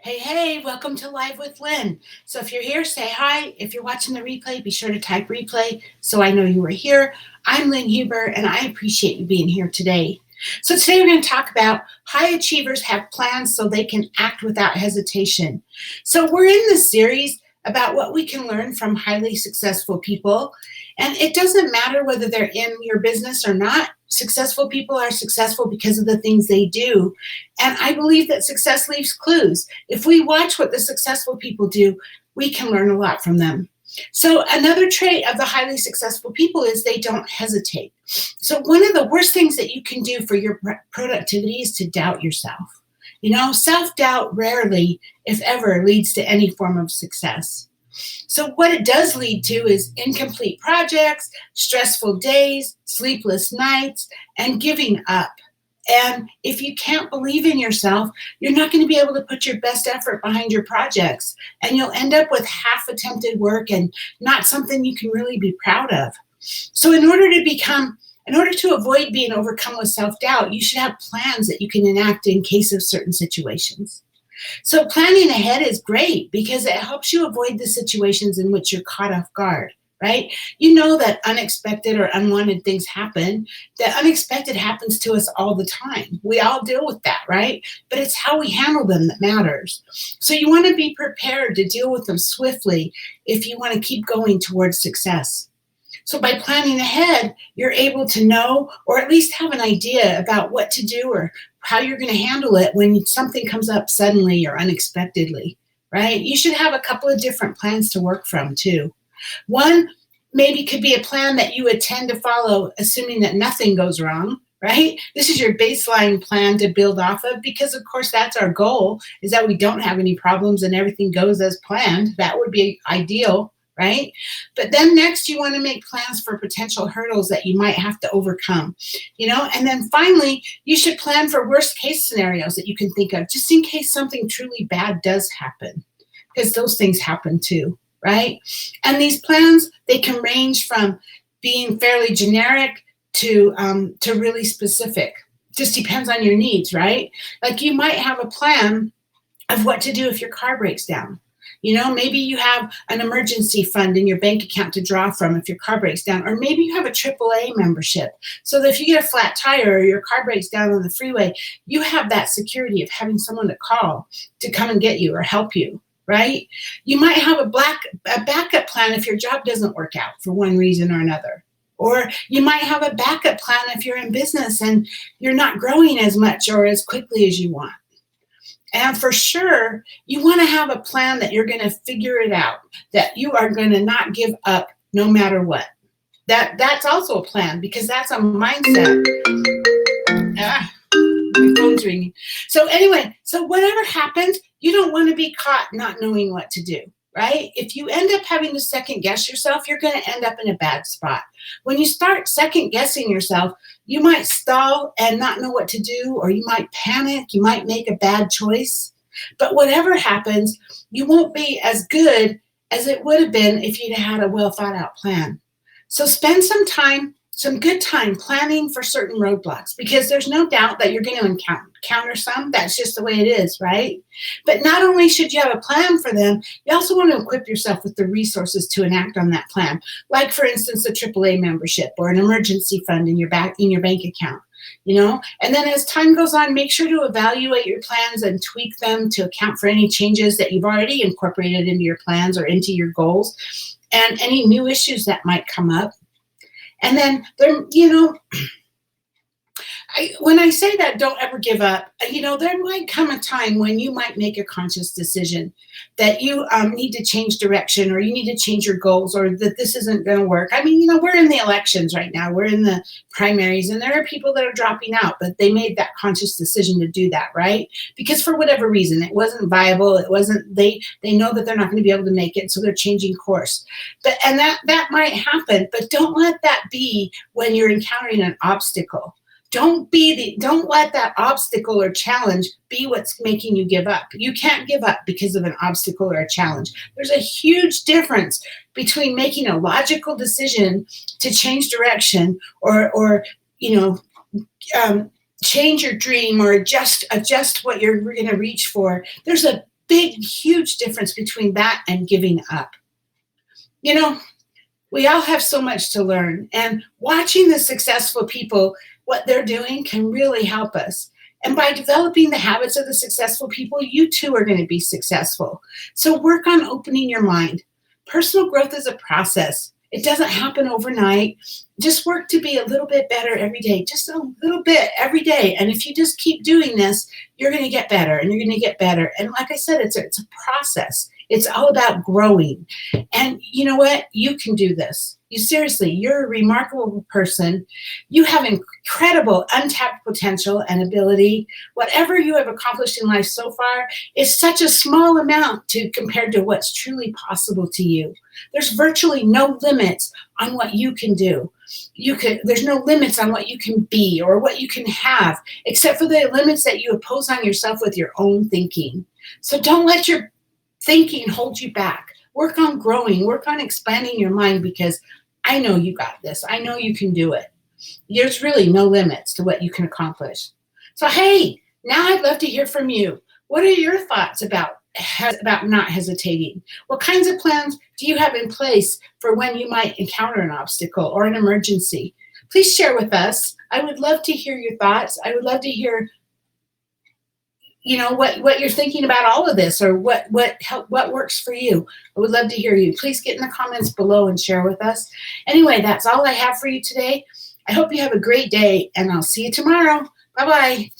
Hey, welcome to Live with Lynn. So if you're here, say hi. If you're watching the replay, be sure to type replay so I know you were here. I'm Lynn Huber, and I appreciate you being here today. So today we're going to talk about high achievers have plans so they can act without hesitation. So we're in this series about what we can learn from highly successful people. And it doesn't matter whether they're in your business or not. Successful people are successful because of the things they do. And I believe that success leaves clues. If we watch what the successful people do, we can learn a lot from them. So another trait of the highly successful people is they don't hesitate. So one of the worst things that you can do for your productivity is to doubt yourself. Self-doubt rarely, if ever, leads to any form of success. So what it does lead to is incomplete projects, stressful days, sleepless nights, and giving up. And if you can't believe in yourself, you're not going to be able to put your best effort behind your projects. And you'll end up with half-attempted work and not something you can really be proud of. So in order to avoid being overcome with self-doubt, you should have plans that you can enact in case of certain situations. So planning ahead is great because it helps you avoid the situations in which you're caught off guard, right? You know that unexpected or unwanted things happen. The unexpected happens to us all the time. We all deal with that, right? But it's how we handle them that matters. So you want to be prepared to deal with them swiftly if you want to keep going towards success. So by planning ahead, you're able to know or at least have an idea about what to do or how you're going to handle it when something comes up suddenly or unexpectedly, right? You should have a couple of different plans to work from too. One maybe could be a plan that you would tend to follow, assuming that nothing goes wrong, right? This is your baseline plan to build off of because, of course, that's our goal, is that we don't have any problems and everything goes as planned. That would be ideal, right? But then next you want to make plans for potential hurdles that you might have to overcome, and then finally you should plan for worst case scenarios that you can think of just in case something truly bad does happen, because those things happen too, right? And these plans, they can range from being fairly generic to really specific. Just depends on your needs, right? Like you might have a plan of what to do if your car breaks down. Maybe you have an emergency fund in your bank account to draw from if your car breaks down, or maybe you have a AAA membership so that if you get a flat tire or your car breaks down on the freeway, you have that security of having someone to call to come and get you or help you, right? You might have a backup plan if your job doesn't work out for one reason or another. Or you might have a backup plan if you're in business and you're not growing as much or as quickly as you want. And for sure, you want to have a plan that you're going to figure it out, that you are going to not give up no matter what. That's also a plan because that's a mindset. My phone's ringing. So anyway, whatever happens, you don't want to be caught not knowing what to do, right? If you end up having to second guess yourself, you're going to end up in a bad spot. When you start second guessing yourself, you might stall and not know what to do, or you might panic, you might make a bad choice. But whatever happens, you won't be as good as it would have been if you'd had a well thought out plan. So spend some good time planning for certain roadblocks, because there's no doubt that you're going to encounter some. That's just the way it is, right? But not only should you have a plan for them, you also want to equip yourself with the resources to enact on that plan. Like, for instance, a AAA membership or an emergency fund in your bank account. And then as time goes on, make sure to evaluate your plans and tweak them to account for any changes that you've already incorporated into your plans or into your goals and any new issues that might come up. And then, when I say that, don't ever give up, there might come a time when you might make a conscious decision that you need to change direction, or you need to change your goals, or that this isn't going to work. We're in the elections right now. We're in the primaries, and there are people that are dropping out, but they made that conscious decision to do that, right? Because for whatever reason, it wasn't viable. It wasn't, they know that they're not going to be able to make it, so they're changing course. And that might happen, but don't let that be when you're encountering an obstacle. Don't let that obstacle or challenge be what's making you give up. You can't give up because of an obstacle or a challenge. There's a huge difference between making a logical decision to change direction or change your dream or adjust what you're going to reach for. There's a big, huge difference between that and giving up. You know, we all have so much to learn, and watching the successful people, what they're doing, can really help us. And by developing the habits of the successful people, you too are going to be successful. So work on opening your mind. Personal growth is a process. It doesn't happen overnight. Just work to be a little bit better every day, just a little bit every day. And if you just keep doing this, you're going to get better and you're going to get better. And like I said, it's a process. It's all about growing. And you know what? You can do this. You're a remarkable person. You have incredible untapped potential and ability. Whatever you have accomplished in life so far is such a small amount compared to what's truly possible to you. There's virtually no limits on what you can do. There's no limits on what you can be or what you can have, except for the limits that you impose on yourself with your own thinking. So don't let your thinking hold you back. Work on growing, work on expanding your mind, because I know you got this. I know you can do it. There's really no limits to what you can accomplish. So, hey, now I'd love to hear from you. What are your thoughts about not hesitating? What kinds of plans do you have in place for when you might encounter an obstacle or an emergency? Please share with us. I would love to hear your thoughts. I would love to hear what you're thinking about all of this, or what works for you. I would love to hear you. Please get in the comments below and share with us. Anyway, that's all I have for you today. I hope you have a great day, and I'll see you tomorrow. Bye-bye.